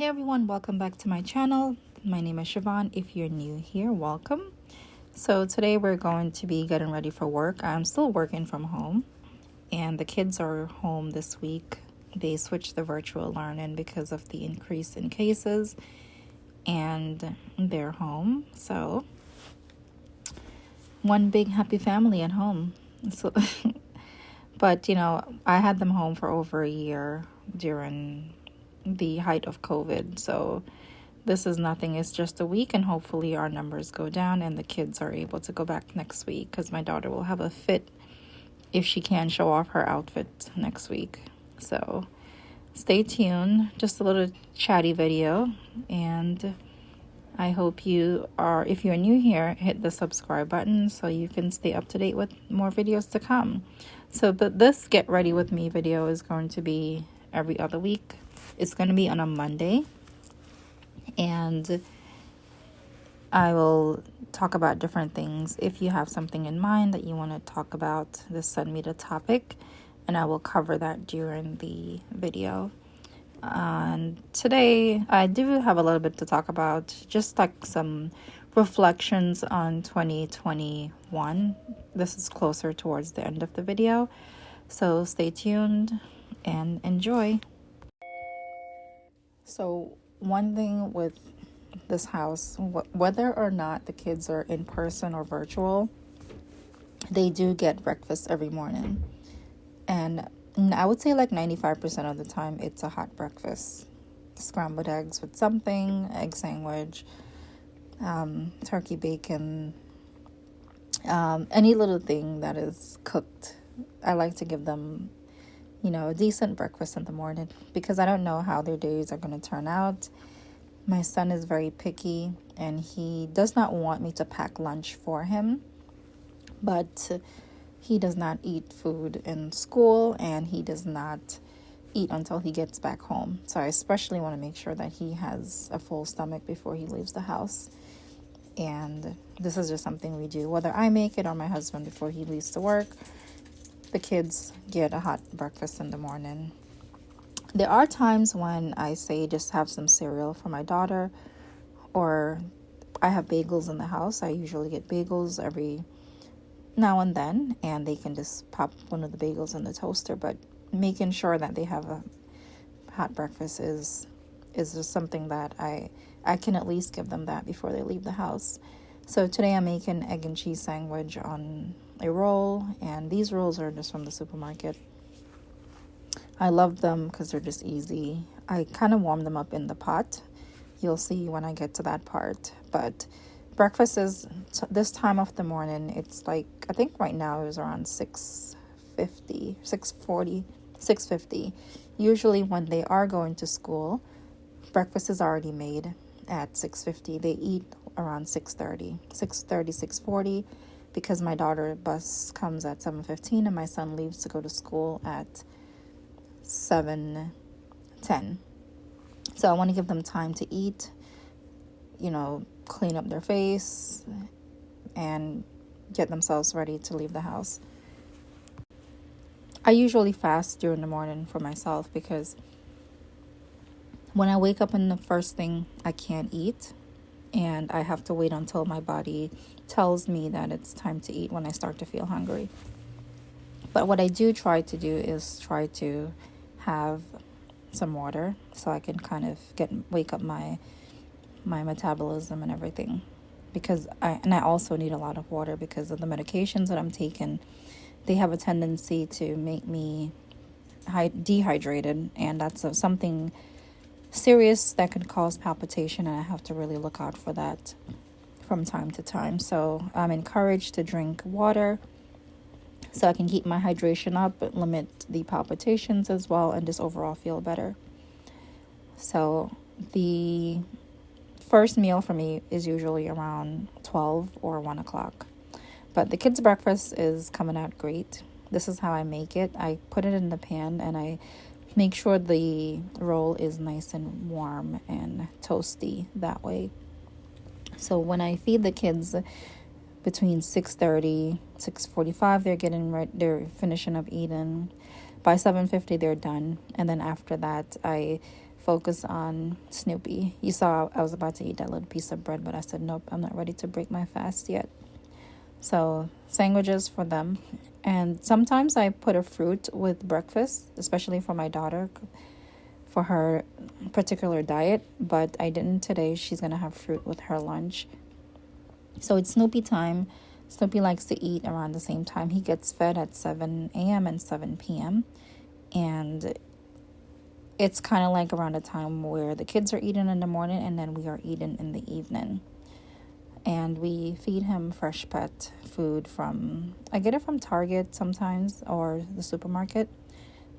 Hey everyone, welcome back to my channel. My name is Siobhan. If you're new here, welcome. So today we're going to be getting ready for work. I'm still working from home and the kids are home this week. They switched to virtual learning because of the increase in cases and they're home. So one big happy family at home. So but I had them home for over a year during the height of COVID. So this is nothing. It's just a week, and hopefully our numbers go down and the kids are able to go back next week, because my daughter will have a fit if she can show off her outfit next week. So stay tuned. Just a little chatty video, and I hope if you're new here, hit the subscribe button so you can stay up to date with more videos to come. So this Get Ready With Me video is going to be every other week. It's going to be on a Monday, and I will talk about different things. If you have something in mind that you want to talk about, just send me the topic and I will cover that during the video. And today I do have a little bit to talk about, just like some reflections on 2021. This is closer towards the end of the video, so stay tuned and enjoy. So one thing with this house, whether or not the kids are in person or virtual, they do get breakfast every morning. And I would say like 95% of the time it's a hot breakfast. Scrambled eggs with something, egg sandwich, turkey bacon, any little thing that is cooked. I like to give them a decent breakfast in the morning, because I don't know how their days are going to turn out. My son is very picky and he does not want me to pack lunch for him, but he does not eat food in school and he does not eat until he gets back home. So I especially want to make sure that he has a full stomach before he leaves the house. And this is just something we do, whether I make it or my husband, before he leaves to work. The kids get a hot breakfast in the morning. There are times when I say just have some cereal for my daughter, or I have bagels in the house. I usually get bagels every now and then, and they can just pop one of the bagels in the toaster. But making sure that they have a hot breakfast is just something that I can at least give them that before they leave the house. So today I'm making egg and cheese sandwich on a roll, and these rolls are just from the supermarket. I love them because they're just easy. I kind of warm them up in the pot. You'll see when I get to that part. But breakfast is this time of the morning. It's like, I think right now is around 6:50. Usually when they are going to school, breakfast is already made at 6:50. They eat around 6:40, because my daughter's bus comes at 7:15 and my son leaves to go to school at 7:10. So I want to give them time to eat, clean up their face and get themselves ready to leave the house. I usually fast during the morning for myself, because when I wake up in the first thing, I can't eat, and I have to wait until my body tells me that it's time to eat when I start to feel hungry. But what I do try to do is try to have some water, so I can kind of wake up my metabolism and everything, because I also need a lot of water because of the medications that I'm taking. They have a tendency to make me dehydrated, and that's something serious that can cause palpitation, and I have to really look out for that from time to time. So I'm encouraged to drink water so I can keep my hydration up, but limit the palpitations as well, and just overall feel better. So the first meal for me is usually around 12 or 1 o'clock. But the kids' breakfast is coming out great. This is how I make it. I put it in the pan and I make sure the roll is nice and warm and toasty that way. So when I feed the kids between 6:30, 6:45, they're finishing up eating. By 7:50, they're done. And then after that, I focus on Snoopy. You saw I was about to eat that little piece of bread, but I said, nope, I'm not ready to break my fast yet. So sandwiches for them. And sometimes I put a fruit with breakfast, especially for my daughter, for her particular diet. But I didn't today. She's going to have fruit with her lunch. So it's Snoopy time. Snoopy likes to eat around the same time. He gets fed at 7 a.m. and 7 p.m. And it's kind of like around the time where the kids are eating in the morning and then we are eating in the evening. And we feed him fresh pet food I get it from Target sometimes or the supermarket,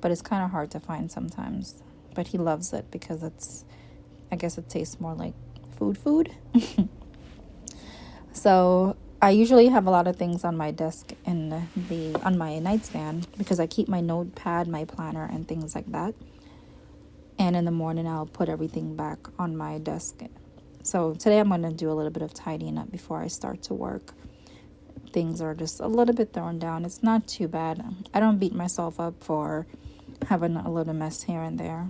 but it's kind of hard to find sometimes. But he loves it because I guess it tastes more like food. So I usually have a lot of things on my desk on my nightstand because I keep my notepad, my planner, and things like that. And in the morning, I'll put everything back on my desk. So today I'm going to do a little bit of tidying up before I start to work. Things are just a little bit thrown down. It's not too bad. I don't beat myself up for having a little mess here and there.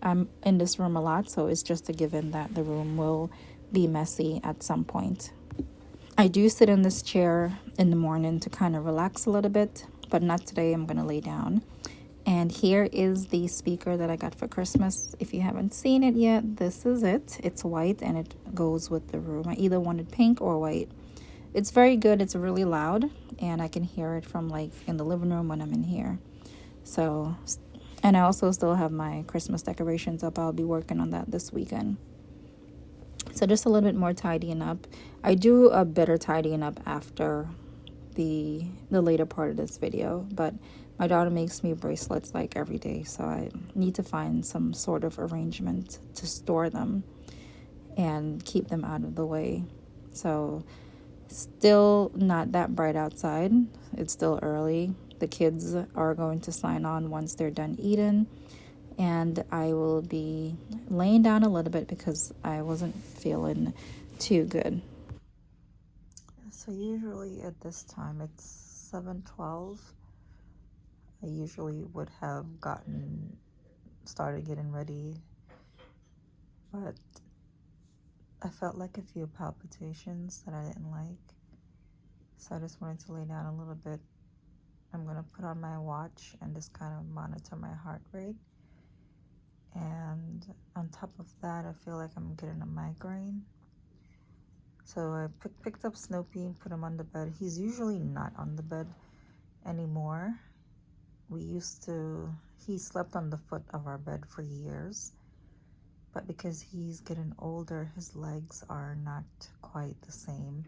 I'm in this room a lot, so it's just a given that the room will be messy at some point. I do sit in this chair in the morning to kind of relax a little bit, but not today. I'm going to lay down. And here is the speaker that I got for Christmas. If you haven't seen it yet, this is it. It's white and it goes with the room. I either wanted pink or white. It's very good. It's really loud and I can hear it from like in the living room when I'm in here. So, and I also still have my Christmas decorations up. I'll be working on that this weekend. So just a little bit more tidying up. I do a better tidying up after the later part of this video, but my daughter makes me bracelets like every day, so I need to find some sort of arrangement to store them and keep them out of the way. So still not that bright outside. It's still early. The kids are going to sign on once they're done eating, and I will be laying down a little bit because I wasn't feeling too good. So usually at this time it's 7:12. I usually would have started getting ready, but I felt like a few palpitations that I didn't like, so I just wanted to lay down a little bit. I'm going to put on my watch and just kind of monitor my heart rate, and on top of that I feel like I'm getting a migraine. So I picked up Snoopy and put him on the bed. He's usually not on the bed anymore. He slept on the foot of our bed for years, but because he's getting older, his legs are not quite the same,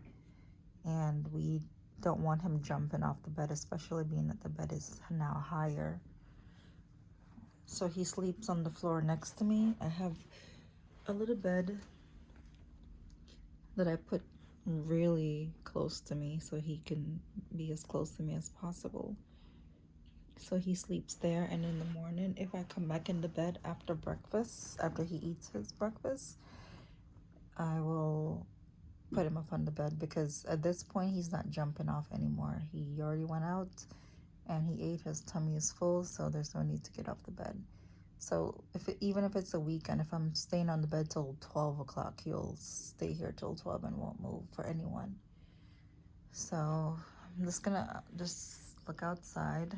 and we don't want him jumping off the bed, especially being that the bed is now higher. So he sleeps on the floor next to me. I have a little bed that I put really close to me so he can be as close to me as possible. So he sleeps there, and in the morning, if I come back in the bed after he eats his breakfast, I will put him up on the bed, because at this point he's not jumping off anymore. He already went out and he ate. His tummy is full, so there's no need to get off the bed. So even if it's a weekend, if I'm staying on the bed till 12 o'clock, he'll stay here till 12 and won't move for anyone. So I'm just gonna look outside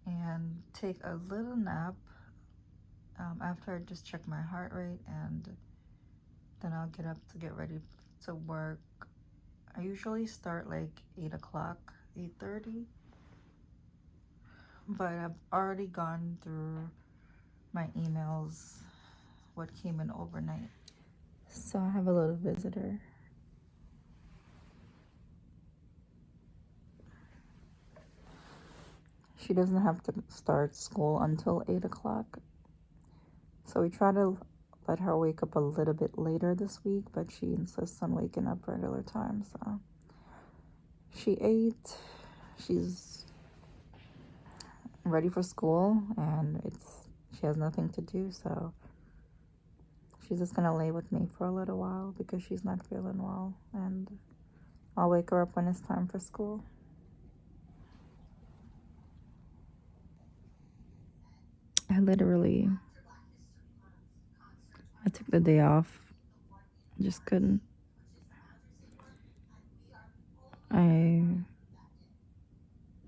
and take a little nap after I just check my heart rate, and then I'll get up to get ready to work. I usually start like 8 o'clock, 8:30, but I've already gone through my emails, what came in overnight. So I have a little visitor. She doesn't have to start school until 8 o'clock. So we try to let her wake up a little bit later this week, but she insists on waking up regular time. So she ate. She's ready for school, and she has nothing to do, so she's just gonna lay with me for a little while because she's not feeling well, and I'll wake her up when it's time for school. I literally took the day off. Just couldn't. I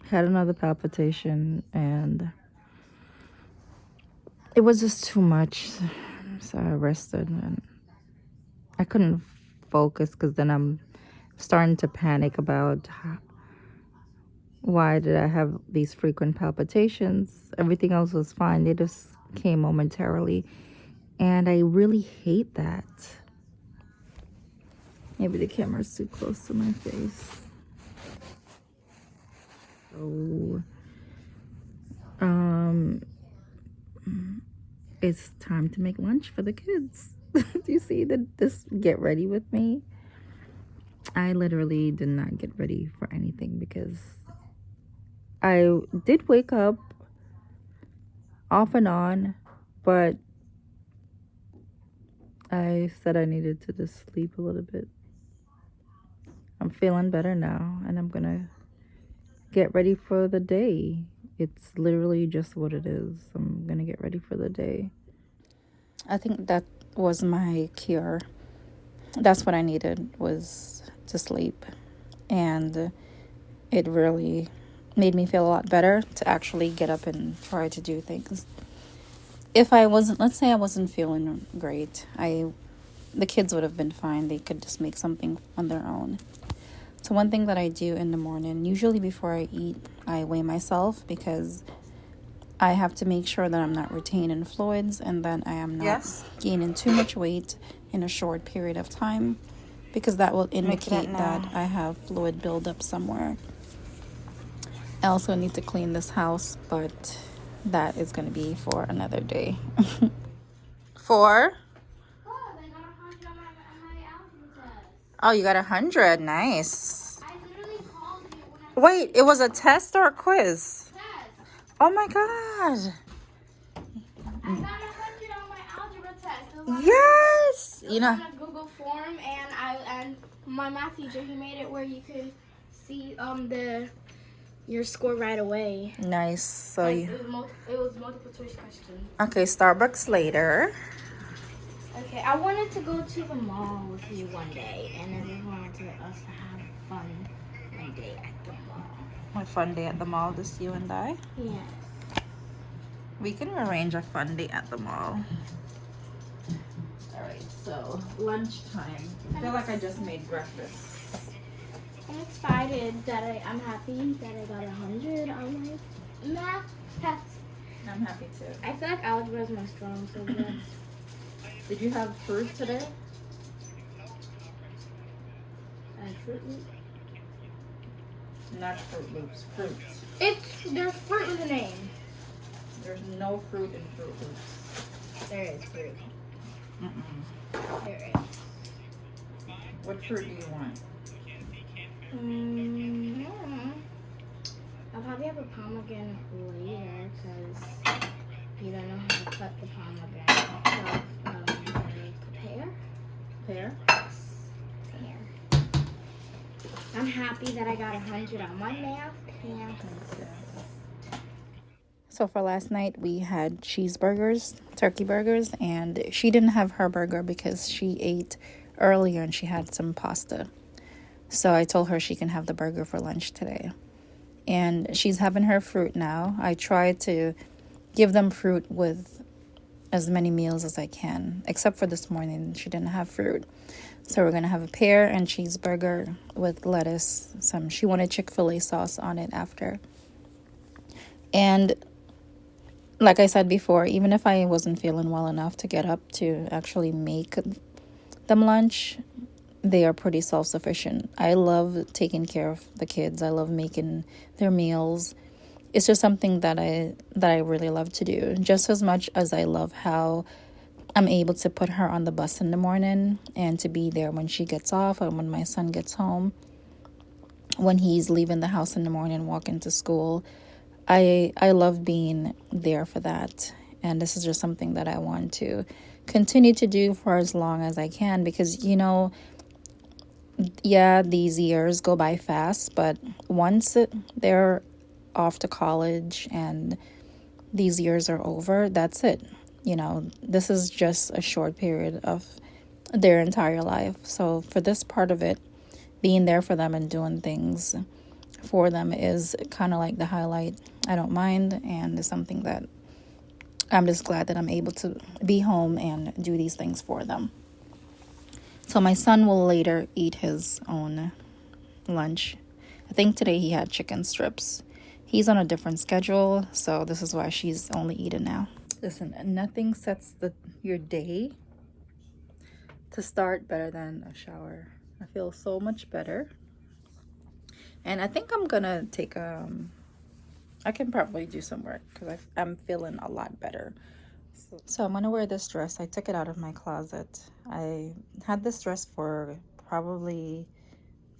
had another palpitation and it was just too much. So I rested and I couldn't focus because then I'm starting to panic about why did I have these frequent palpitations. Everything else was fine. They just came momentarily. And I really hate that. Maybe the camera's too close to my face. So, it's time to make lunch for the kids. Do you see this get ready with me? I literally did not get ready for anything because I did wake up off and on, but I said I needed to just sleep a little bit. I'm feeling better now, and I'm gonna get ready for the day. It's literally just what it is. I'm gonna get ready for the day. I think that was my cure. That's what I needed, was to sleep. And it really made me feel a lot better to actually get up and try to do things. If I wasn't, let's say I wasn't feeling great, the kids would have been fine. They could just make something on their own. So one thing that I do in the morning, usually before I eat, I weigh myself because I have to make sure that I'm not retaining fluids and that I am not gaining too much weight in a short period of time, because that will indicate that I have fluid buildup somewhere. I also need to clean this house, but that is going to be for another day. For? Oh, you got 100. Nice. I literally called you when Wait, it was a test or a quiz? test. Oh my god. I got 100 on my algebra test. Yes. It was on a Google form, and my math teacher, he made it where you could see your score right away. Nice. So it was multiple choice questions. Okay, Starbucks later. Okay, I wanted to go to the mall with you one day, and I just wanted us to have fun one day at the mall. A fun day at the mall, just you and I? Yes. We can arrange a fun day at the mall. Alright, so lunchtime. I feel like I just made breakfast. I'm excited that I'm happy that I got 100 on my math test. I'm happy too. I feel like algebra is my strong subject. Did you have fruit today? Fruit Loop? Not Fruit Loops, fruit. There's fruit in the name. There's no fruit in Fruit Loops. There is fruit. There is. What fruit do you want? I don't know. I'll probably have a pomegranate later because you don't know how to cut the pomegranate. So, Pear? I'm happy that I got 100 on my math test. So for last night, we had cheeseburgers, turkey burgers, and she didn't have her burger because she ate earlier and she had some pasta. So I told her she can have the burger for lunch today. And she's having her fruit now. I try to give them fruit with as many meals as I can, except for this morning, she didn't have fruit. So we're going to have a pear and cheeseburger with lettuce. She wanted Chick-fil-A sauce on it after. And like I said before, even if I wasn't feeling well enough to get up to actually make them lunch, they are pretty self-sufficient. I love taking care of the kids. I love making their meals. It's just something that I really love to do, just as much as I love how I'm able to put her on the bus in the morning and to be there when she gets off and when my son gets home. When he's leaving the house in the morning, walking to school, I love being there for that. And this is just something that I want to continue to do for as long as I can, because, these years go by fast, but once they're off to college and these years are over, that's it. you know, this is just a short period of their entire life. So for this part of it, being there for them and doing things for them is kind of like the highlight. I don't mind, and it's something that I'm just glad that I'm able to be home and do these things for them. So my son will later eat his own lunch. I think today he had chicken strips. He's on a different schedule, so this is why she's only eating now. Listen, nothing sets your day to start better than a shower. I feel so much better. And I think I'm gonna take I can probably do some work because I'm feeling a lot better. So I'm gonna wear this dress. I took it out of my closet. I had this dress for probably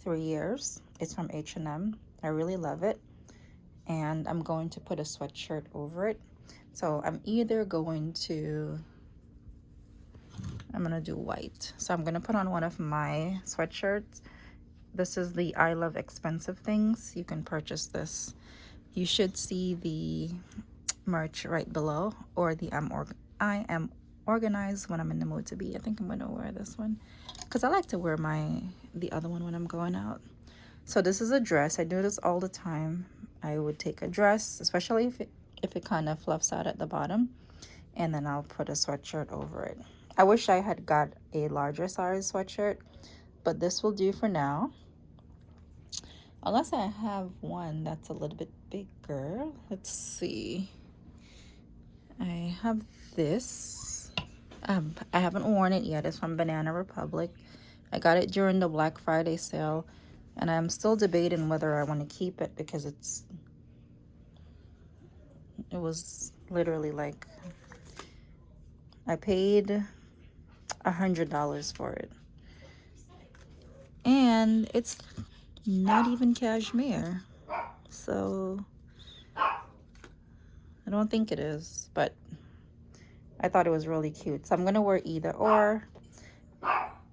3 years. It's from H&M. I really love it. And I'm going to put a sweatshirt over it. So I'm gonna do white. So I'm gonna put on one of my sweatshirts. This is the I Love Expensive Things. You can purchase this. You should see the merch right below, or the I am organized when I'm in the mood to be. I think I'm gonna wear this one because I like to wear the other one when I'm going out. So this is a dress. I do this all the time. I would take a dress, especially if it kind of fluffs out at the bottom, and then I'll put a sweatshirt over it. I wish I had got a larger size sweatshirt, but this will do for now. Unless I have one that's a little bit bigger. Let's see. I have this. I haven't worn it yet. It's from Banana Republic. I got it during the Black Friday sale, and I'm still debating whether I want to keep it because it was literally like, I paid $100 for it, and it's not even cashmere, so I don't think it is, but I thought it was really cute. So I'm gonna wear either or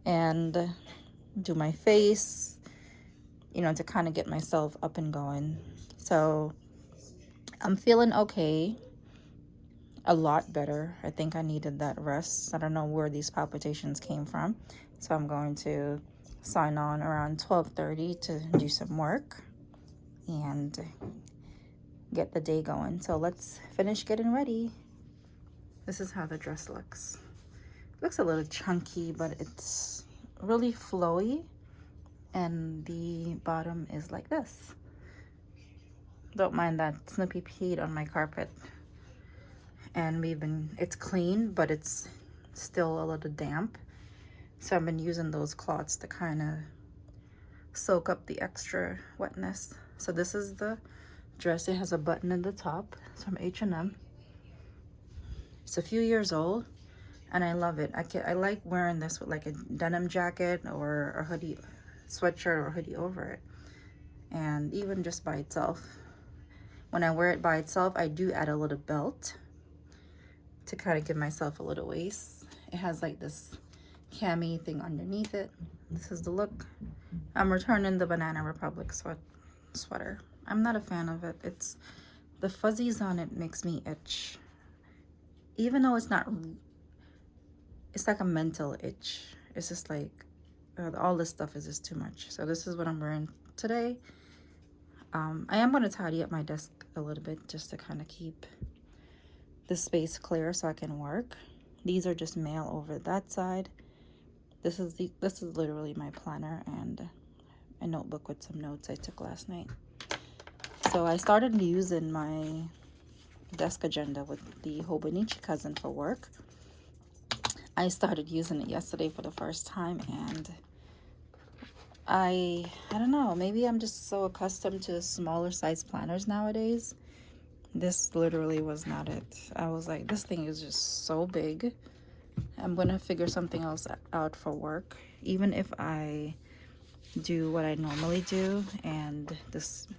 and do my face, to kind of get myself up and going. So I'm feeling okay, a lot better. I think I needed that rest. I don't know where these palpitations came from. So I'm going to sign on around 12:30 to do some work and get the day going. So let's finish getting ready. This is how the dress looks. It looks a little chunky, but it's really flowy, and the bottom is like this. Don't mind that Snoopy peed on my carpet, and it's clean, but it's still a little damp, so I've been using those cloths to kind of soak up the extra wetness. So this is the dress. It has a button in the top. It's from H&M. It's a few years old, and I love it. I like wearing this with like a denim jacket or a hoodie, sweatshirt or hoodie over it, and even just by itself. When I wear it by itself, I do add a little belt to kind of give myself a little waist. It has like this cami thing underneath it. This is the look. I'm returning the Banana Republic sweater. I'm not a fan of it. It's the fuzzies on it makes me itch. Even though it's not, it's like a mental itch. It's just like all this stuff is just too much. So this is what I'm wearing today. I am going to tidy up my desk a little bit just to kind of keep the space clear so I can work. These are just mail over that side. This is literally my planner and a notebook with some notes I took last night. So I started using my desk agenda with the Hobonichi cousin for work. I started using it yesterday for the first time, and I don't know, maybe I'm just so accustomed to smaller size planners nowadays. This literally was not it. I was like, this thing is just so big. I'm gonna figure something else out for work, even if I do what I normally do and just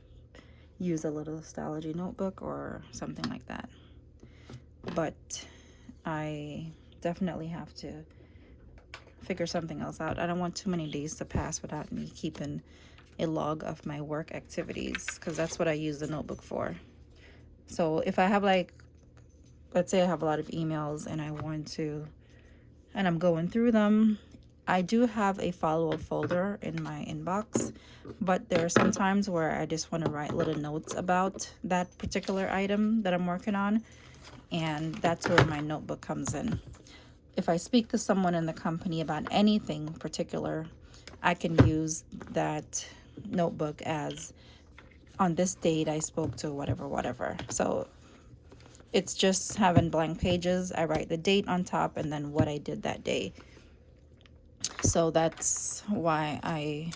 use a little Stalogy notebook or something like that. But I definitely have to figure something else out. I don't want too many days to pass without me keeping a log of my work activities, because that's what I use the notebook for. So if I have like let's say I have a lot of emails and I'm going through them. I do have a follow-up folder in my inbox, but there are some times where I just want to write little notes about that particular item that I'm working on, and that's where my notebook comes in. If I speak to someone in the company about anything particular, I can use that notebook as, on this date I spoke to whatever. So it's just having blank pages. I write the date on top and then what I did that day. So that's why I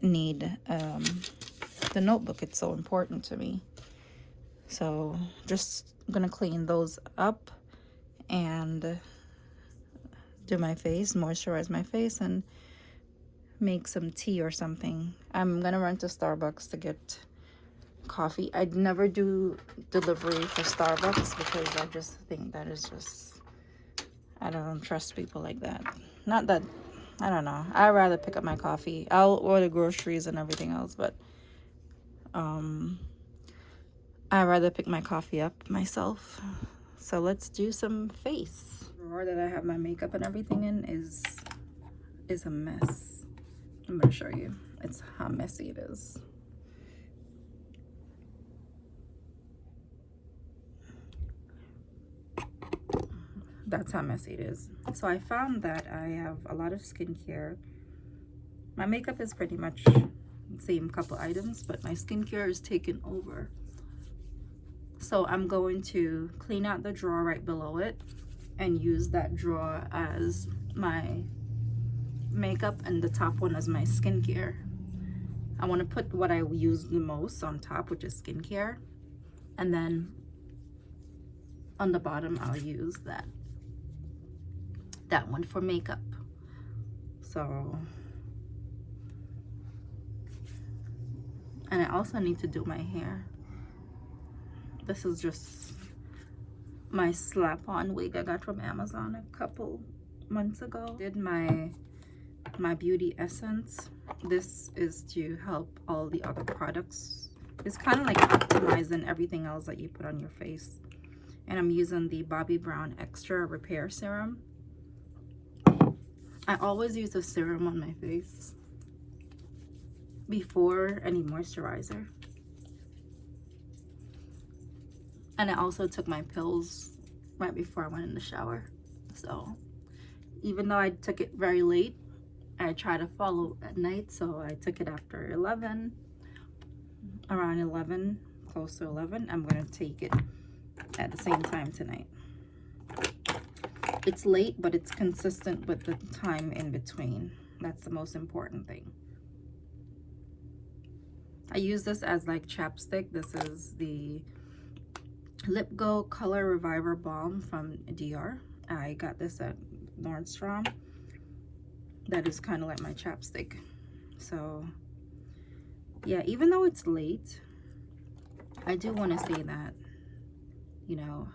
need the notebook. It's so important to me. So just gonna clean those up and do my face, moisturize my face, and make some tea or something. I'm gonna run to Starbucks to get coffee. I'd never do delivery for Starbucks because I just think that is just, I don't trust people like that. Not that, I don't know. I'd rather pick up my coffee. I'll order groceries and everything else, but I'd rather pick my coffee up myself. So let's do some face. The drawer that I have my makeup and everything in is a mess. I'm gonna show you. It's how messy it is. That's how messy it is. So I found that I have a lot of skincare. My makeup is pretty much the same couple items, but my skincare is taken over. So I'm going to clean out the drawer right below it and use that drawer as my makeup and the top one as my skincare. I want to put what I use the most on top, which is skincare, and then on the bottom I'll use that one for makeup. So, and I also need to do my hair. This is just my slap-on wig I got from Amazon a couple months ago. Did my beauty essence. This is to help all the other products. It's kind of like optimizing everything else that you put on your face. And I'm using the Bobbi Brown Extra Repair Serum. I always use a serum on my face before any moisturizer. And I also took my pills right before I went in the shower. So even though I took it very late, I try to follow at night. So I took it after 11, around 11, close to 11. I'm going to take it at the same time tonight. It's late, but it's consistent with the time in between. That's the most important thing. I use this as like chapstick. This is the Lip Glow Color Reviver Balm from DR. I got this at Nordstrom. That is kind of like my chapstick. So yeah, even though it's late, I do want to say that, you know,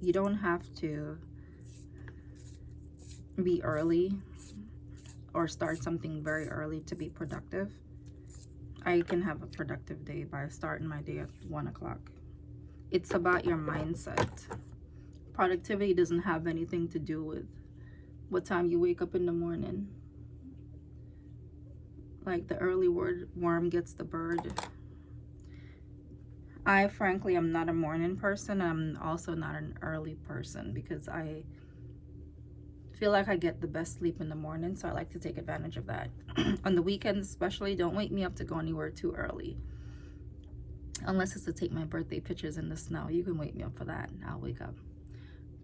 you don't have to be early or start something very early to be productive. I can have a productive day by starting my day at 1 o'clock. It's about your mindset. Productivity doesn't have anything to do with what time you wake up in the morning. Like the early worm gets the bird. I frankly am not a morning person. I'm also not an early person because I feel like I get the best sleep in the morning, so I like to take advantage of that. On the weekends especially, don't wake me up to go anywhere too early. Unless it's to take my birthday pictures in the snow. You can wake me up for that. I'll wake up.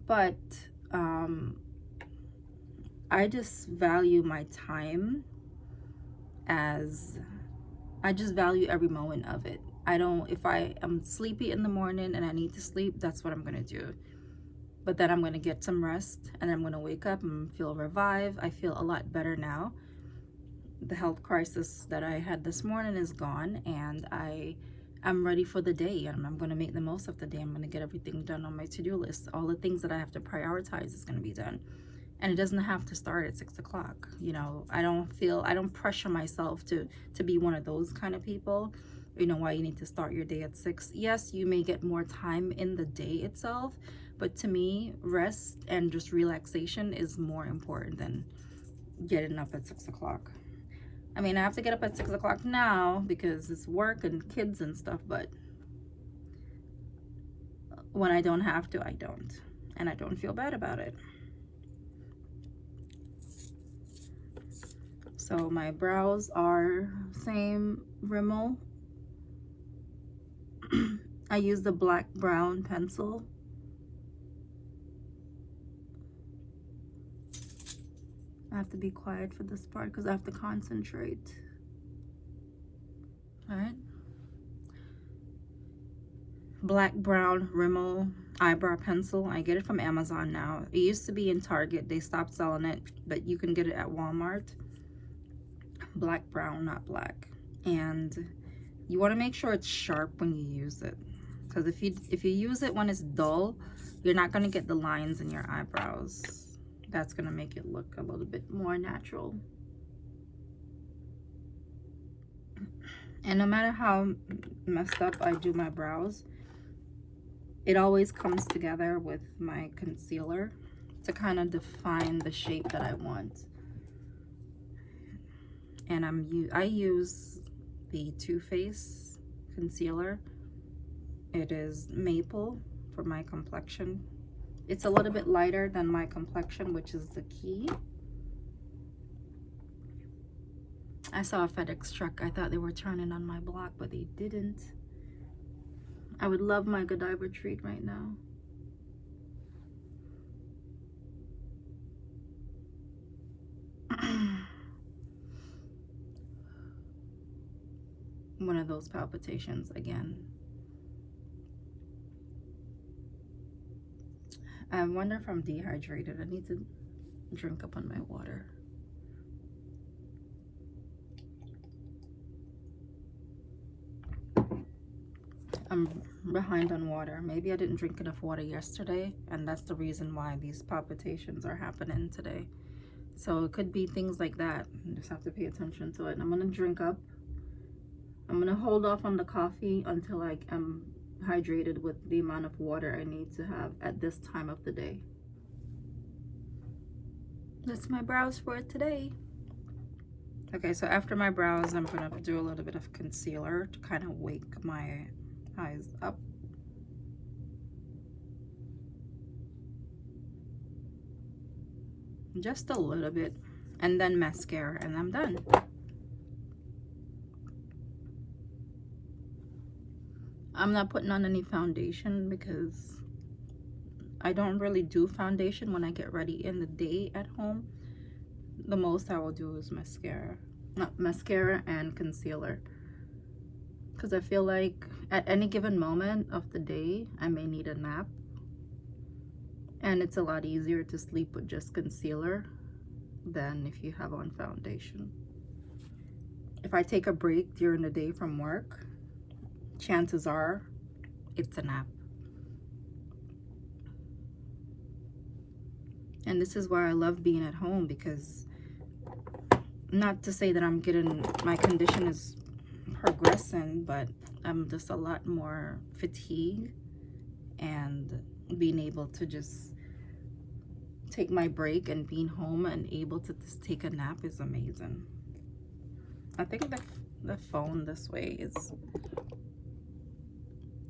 But I just value my time as, I just value every moment of it. If I am sleepy in the morning and I need to sleep, that's what I'm going to do. But then I'm going to get some rest and I'm going to wake up and feel revived. I feel a lot better now. The health crisis that I had this morning is gone, and I'm ready for the day, and I'm going to make the most of the day. I'm going to get everything done on my to-do list. All the things that I have to prioritize is going to be done. And it doesn't have to start at 6 o'clock. You know, I don't pressure myself to be one of those kind of people. You know, why you need to start your day at 6. Yes, you may get more time in the day itself, But to me, rest and just relaxation is more important than getting up at 6 o'clock. I mean, I have to get up at 6 o'clock now because it's work and kids and stuff, but when I don't have to, I don't. And I don't feel bad about it. So my brows are same Rimmel. I use the black brown pencil. I have to be quiet for this part because I have to concentrate. All right. Black brown Rimmel eyebrow pencil. I get it from Amazon now. It used to be in Target. They stopped selling it, but you can get it at Walmart. Black brown, not black. And you want to make sure it's sharp when you use it, because if you use it when it's dull, you're not going to get the lines in your eyebrows. That's going to make it look a little bit more natural. And no matter how messed up I do my brows, it always comes together with my concealer to kind of define the shape that I want. And I use the Too Faced concealer. It is maple for my complexion. It's a little bit lighter than my complexion, which is the key. I saw a FedEx truck. I thought they were turning on my block, but they didn't. I would love my Godiva treat right now. One of those palpitations again. I wonder if I'm dehydrated. I need to drink up on my water. I'm behind on water. Maybe I didn't drink enough water yesterday, and that's the reason why these palpitations are happening today. So it could be things like that. I just have to pay attention to it. And I'm gonna drink up. I'm gonna hold off on the coffee until I am hydrated with the amount of water I need to have at this time of the day. That's my brows for today. Okay, so after my brows, I'm gonna do a little bit of concealer to kind of wake my eyes up. Just a little bit, and then mascara, and I'm done. I'm not putting on any foundation because I don't really do foundation when I get ready in the day at home. The most I will do is mascara. Not mascara and concealer. Because I feel like at any given moment of the day, I may need a nap. And it's a lot easier to sleep with just concealer than if you have on foundation. If I take a break during the day from work, chances are it's a nap. And this is why I love being at home, because not to say that I'm getting, my condition is progressing, but I'm just a lot more fatigued, and being able to just take my break and being home and able to just take a nap is amazing. I think the phone this way is,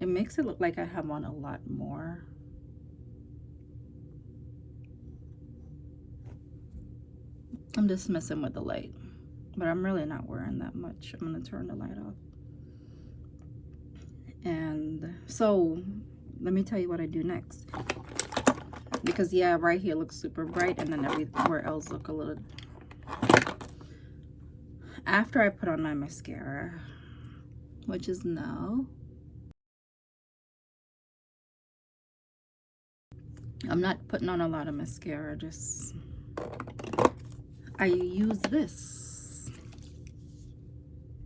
it makes it look like I have on a lot more. I'm just messing with the light, but I'm really not wearing that much. I'm gonna turn the light off. And so let me tell you what I do next, because yeah, right here looks super bright, and then everywhere else look a little. After I put on my mascara, which is now, I'm not putting on a lot of mascara, just I use this.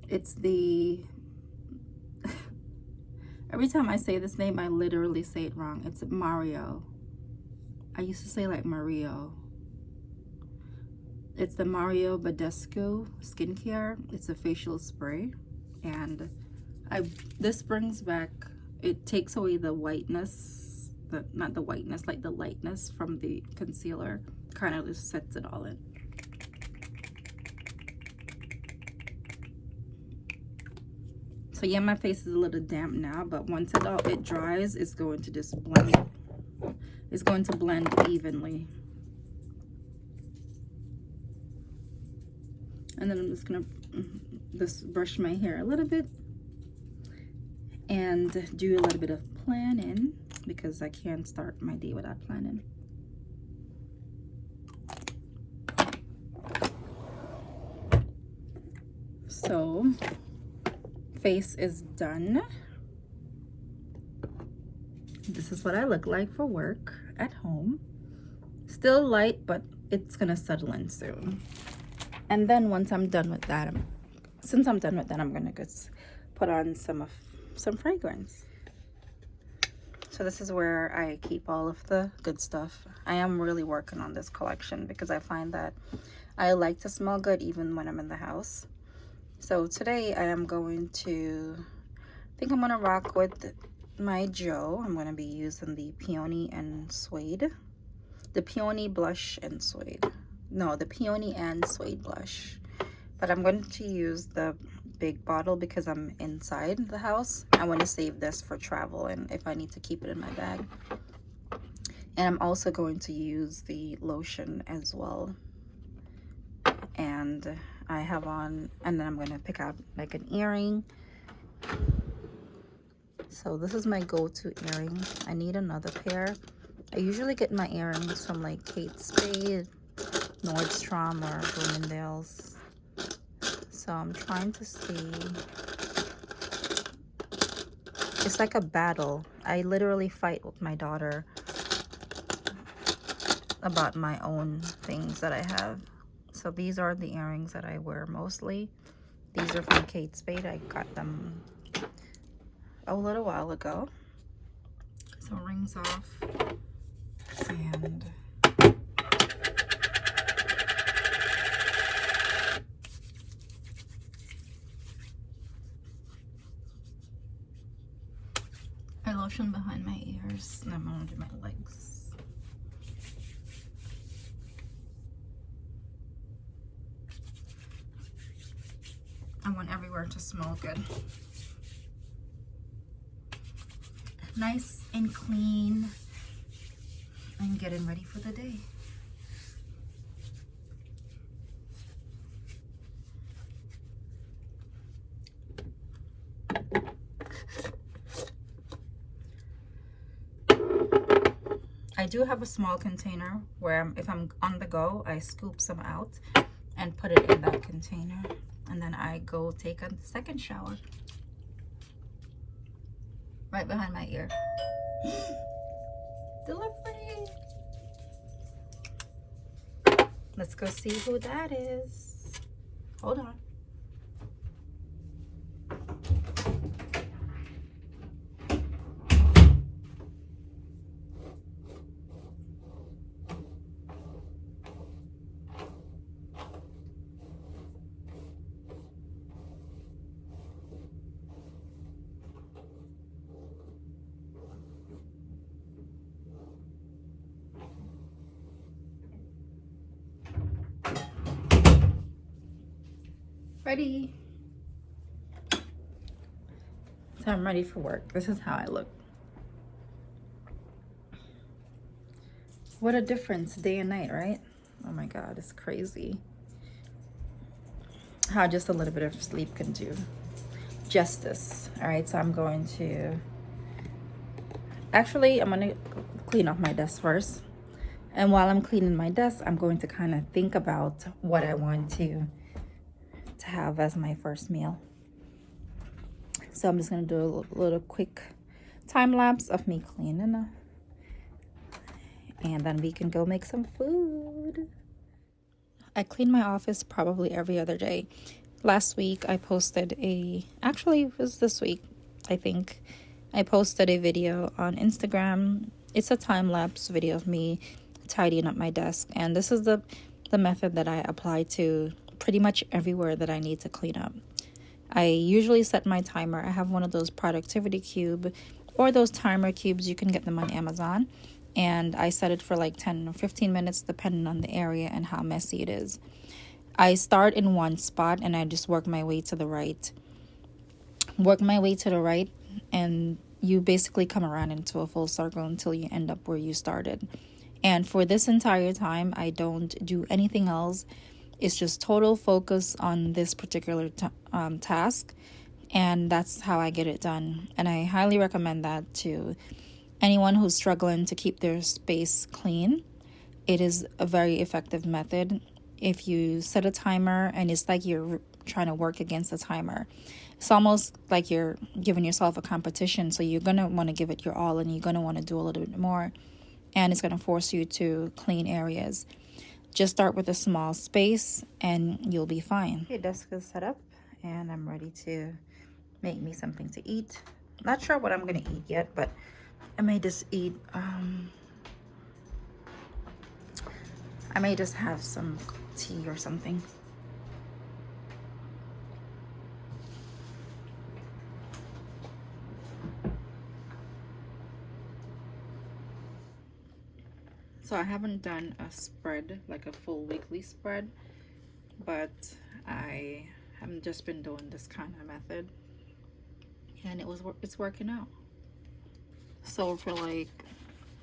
It's the every time I say this name, I literally say it wrong. It's Mario. I used to say like Mario. It's the Mario Badescu skincare. It's a facial spray, and this brings back, it takes away the whiteness the, not the whiteness, like the lightness from the concealer. Kind of just sets it all in. So yeah, my face is a little damp now, but once it dries, it's going to just blend. It's going to blend evenly. And then I'm just gonna brush my hair a little bit and do a little bit of planning, because I can't start my day without planning. So face is done. This is what I look like for work at home. Still light, but it's gonna settle in soon. And then once I'm done with that, since I'm done with that, I'm gonna just put on some fragrance. So this is where I keep all of the good stuff. I am really working on this collection because I find that I like to smell good even when I'm in the house. So today I am going to, I think I'm gonna rock with my Joe. I'm gonna be using the Peony and Suede. The Peony Blush and Suede. No, the Peony and Suede Blush. But I'm going to use the big bottle because I'm inside the house. I want to save this for travel and if I need to keep it in my bag. And I'm also going to use the lotion as well. And I have on, and then I'm going to pick out like an earring. So this is my go-to earring. I need another pair. I usually get my earrings from like Kate Spade, Nordstrom, or Bloomingdale's. So I'm trying to see. It's like a battle. I literally fight with my daughter about my own things that I have. So these are the earrings that I wear mostly. These are from Kate Spade. I got them a little while ago. So rings off. And I lotion behind my ears, and I'm gonna do my legs. I want everywhere to smell good. Nice and clean. I'm getting ready for the day. I do have a small container where if I'm on the go, I scoop some out and put it in that container. And then I go take a second shower. Right behind my ear. Delivery! Let's go see who that is. Hold on. Ready. So I'm ready for work. This is how I look. What a difference, day and night, right? Oh my God, it's crazy how just a little bit of sleep can do justice. All right, so I'm going to, actually, I'm gonna clean off my desk first. And while I'm cleaning my desk, I'm going to kind of think about what I want to have as my first meal. So I'm just gonna do a little quick time lapse of me cleaning, and then we can go make some food. I clean my office probably every other day. Last week I posted actually it was this week, I think. I posted a video on Instagram. It's a time lapse video of me tidying up my desk, and this is the method that I apply to pretty much everywhere that I need to clean up. I usually set my timer. I have one of those productivity cube or those timer cubes. You can get them on Amazon. And I set it for like 10 or 15 minutes depending on the area and how messy it is. I start in one spot and I just work my way to the right. And you basically come around into a full circle until you end up where you started. And for this entire time, I don't do anything else. It's just total focus on this particular task. And that's how I get it done. And I highly recommend that to anyone who's struggling to keep their space clean. It is a very effective method. If you set a timer and it's like you're trying to work against the timer, it's almost like you're giving yourself a competition. So you're going to want to give it your all and you're going to want to do a little bit more. And it's going to force you to clean areas. Just start with a small space and you'll be fine. Okay, desk is set up and I'm ready to make me something to eat. Not sure what I'm going to eat yet, but I may just eat, I may just have some tea or something. So I haven't done a spread, like a full weekly spread, but I have just been doing this kind of method and it's working out. So for like,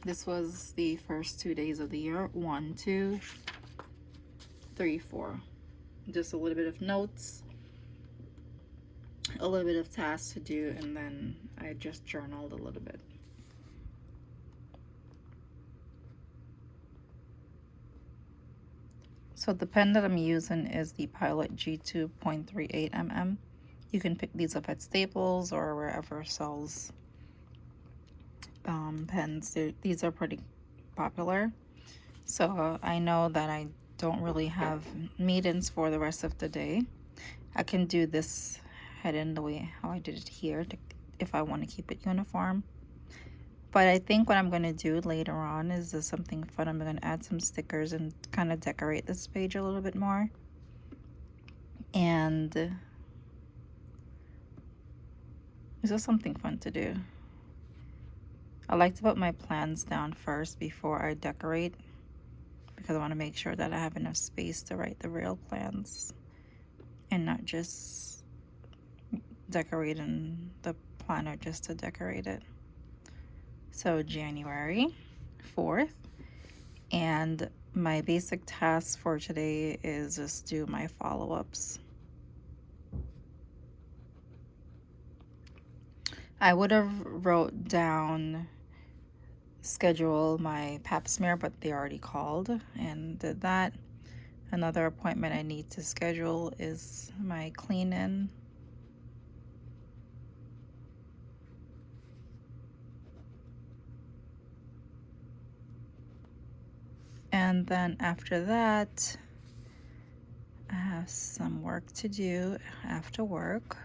this was the first 2 days of the year. 1, 2, 3, 4. Just a little bit of notes, a little bit of tasks to do, and then I just journaled a little bit. So the pen that I'm using is the Pilot G2.38 mm. You can pick these up at Staples or wherever sells pens. These are pretty popular. So I know that I don't really have meetings for the rest of the day. I can do this heading the way how I did it here if I want to keep it uniform. But I think what I'm going to do later on is something fun. I'm going to add some stickers and kind of decorate this page a little bit more. And it's just something fun to do. I like to put my plans down first before I decorate, because I want to make sure that I have enough space to write the real plans and not just decorating the planner just to decorate it. So January 4th, and my basic task for today is just do my follow-ups. I would have wrote down schedule my pap smear, but they already called and did that. Another appointment I need to schedule is my clean-in. And then after that, I have some work to do after work.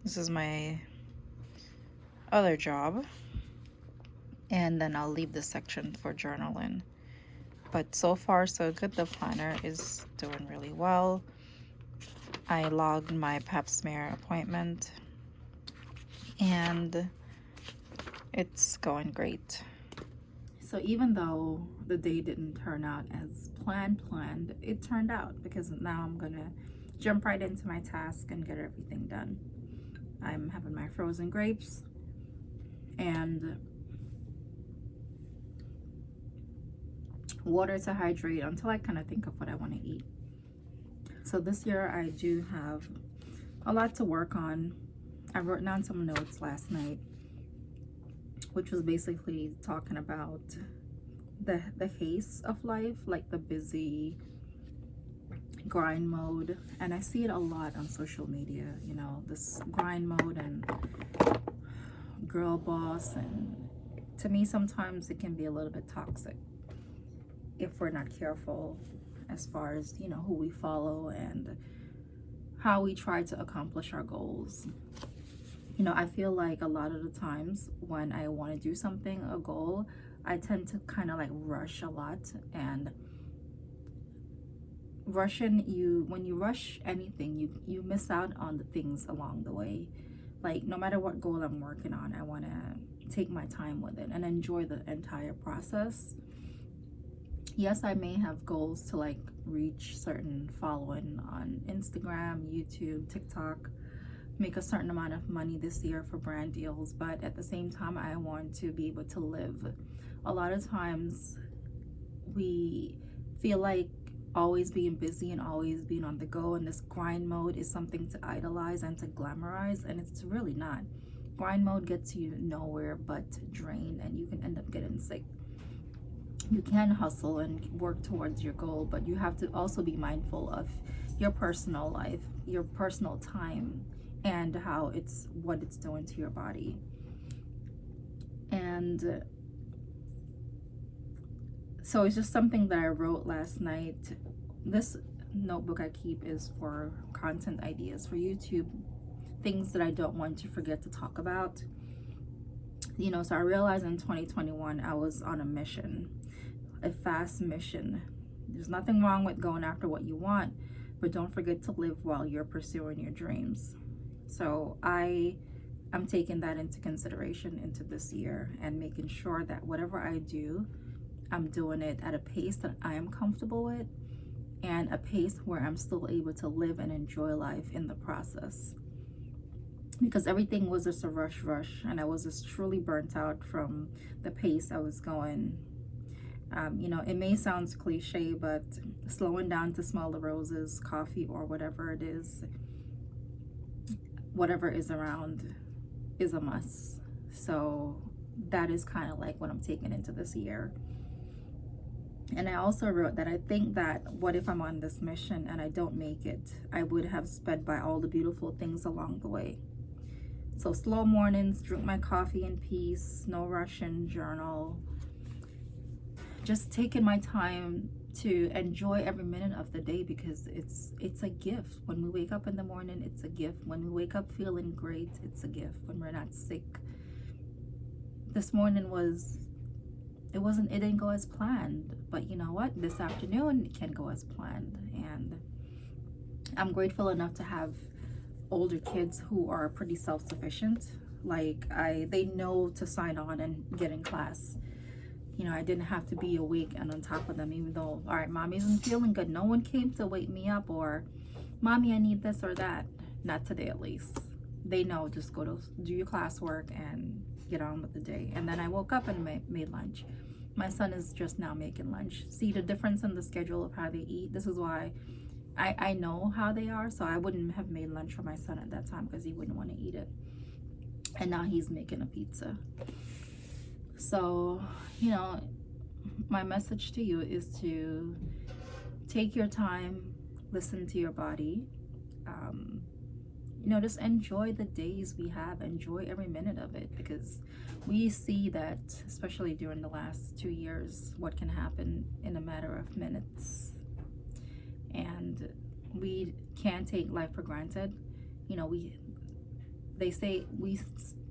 This is my other job. And then I'll leave this section for journaling. But so far, so good. The planner is doing really well. I logged my pap smear appointment and it's going great. So even though the day didn't turn out as planned, it turned out, because now I'm gonna jump right into my task and get everything done. I'm having my frozen grapes and water to hydrate until I kind of think of what I want to eat. So this year I do have a lot to work on. I wrote down some notes last night, which was basically talking about the haste of life, like the busy grind mode. And I see it a lot on social media, you know, this grind mode and girl boss. And to me, sometimes it can be a little bit toxic if we're not careful as far as, you know, who we follow and how we try to accomplish our goals. You know, I feel like a lot of the times when I want to do something, a goal, I tend to kind of like rush a lot. And when you rush anything, you miss out on the things along the way. Like, no matter what goal I'm working on, I want to take my time with it and enjoy the entire process. Yes, I may have goals to like reach certain following on Instagram, YouTube, TikTok, make a certain amount of money this year for brand deals, but at the same time, I want to be able to live. A lot of times we feel like always being busy and always being on the go, and this grind mode is something to idolize and to glamorize, and it's really not. Grind mode gets you nowhere but drained, and you can end up getting sick. You can hustle and work towards your goal, but you have to also be mindful of your personal life, your personal time, and how what it's doing to your body. And so it's just something that I wrote last night. This notebook I keep is for content ideas for YouTube, things that I don't want to forget to talk about. You know, so I realized in 2021 I was on a mission, a fast mission. There's nothing wrong with going after what you want, but don't forget to live while you're pursuing your dreams. So I'm taking that into consideration into this year and making sure that whatever I do, I'm doing it at a pace that I am comfortable with and a pace where I'm still able to live and enjoy life in the process. Because everything was just a rush, and I was just truly burnt out from the pace I was going. You know, it may sound cliche, but slowing down to smell the roses, coffee, or whatever it is, whatever is around, is a must. So that is kind of like what I'm taking into this year. And I also wrote that I think that what if I'm on this mission and I don't make it, I would have sped by all the beautiful things along the way. So slow mornings, drink my coffee in peace, no rushing, journal, just taking my time to enjoy every minute of the day, because it's a gift. When we wake up in the morning, it's a gift. When we wake up feeling great, it's a gift. When we're not sick. This morning it didn't go as planned, but you know what? This afternoon it can go as planned, and I'm grateful enough to have older kids who are pretty self-sufficient. Like they know to sign on and get in class. You know, I didn't have to be awake and on top of them, even though, all right, mommy isn't feeling good. No one came to wake me up or, mommy, I need this or that. Not today, at least. They know, just go to do your classwork and get on with the day. And then I woke up and made lunch. My son is just now making lunch. See the difference in the schedule of how they eat? This is why I know how they are, so I wouldn't have made lunch for my son at that time because he wouldn't want to eat it. And now he's making a pizza. So, you know, my message to you is to take your time, listen to your body, you know, just enjoy the days we have, enjoy every minute of it, because we see that, especially during the last 2 years, what can happen in a matter of minutes. And we can't take life for granted. You know, they say we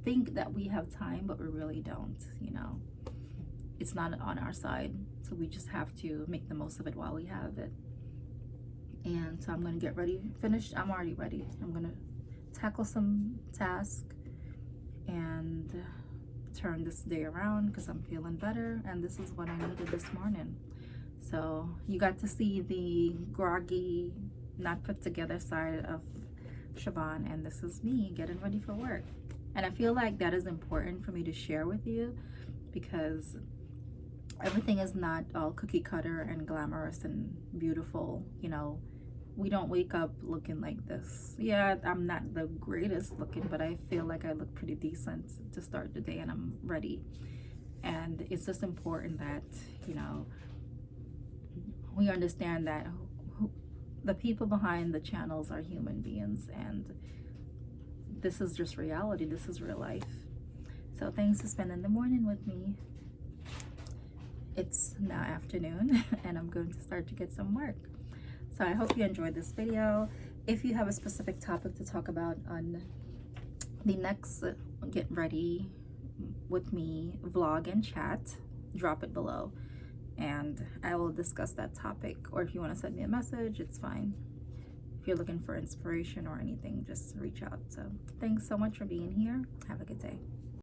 think that we have time, but we really don't. You know, it's not on our side, so we just have to make the most of it while we have it. And so I'm gonna get ready, finished. I'm already ready. I'm gonna tackle some tasks and turn this day around because I'm feeling better, and this is what I needed this morning. So you got to see the groggy, not put together side of Siobhan, and this is me getting ready for work. And I feel like that is important for me to share with you, because everything is not all cookie cutter and glamorous and beautiful. You know, we don't wake up looking like this. Yeah, I'm not the greatest looking, but I feel like I look pretty decent to start the day, and I'm ready. And it's just important that, you know, we understand that the people behind the channels are human beings, and this is just reality. This is real life. So thanks for spending the morning with me. It's now afternoon and I'm going to start to get some work. So I hope you enjoyed this video. If you have a specific topic to talk about on the next Get Ready with Me vlog and chat, drop it below and I will discuss that topic. Or if you want to send me a message, it's fine. if you're looking for inspiration or anything, just reach out. So thanks so much for being here. Have a good day.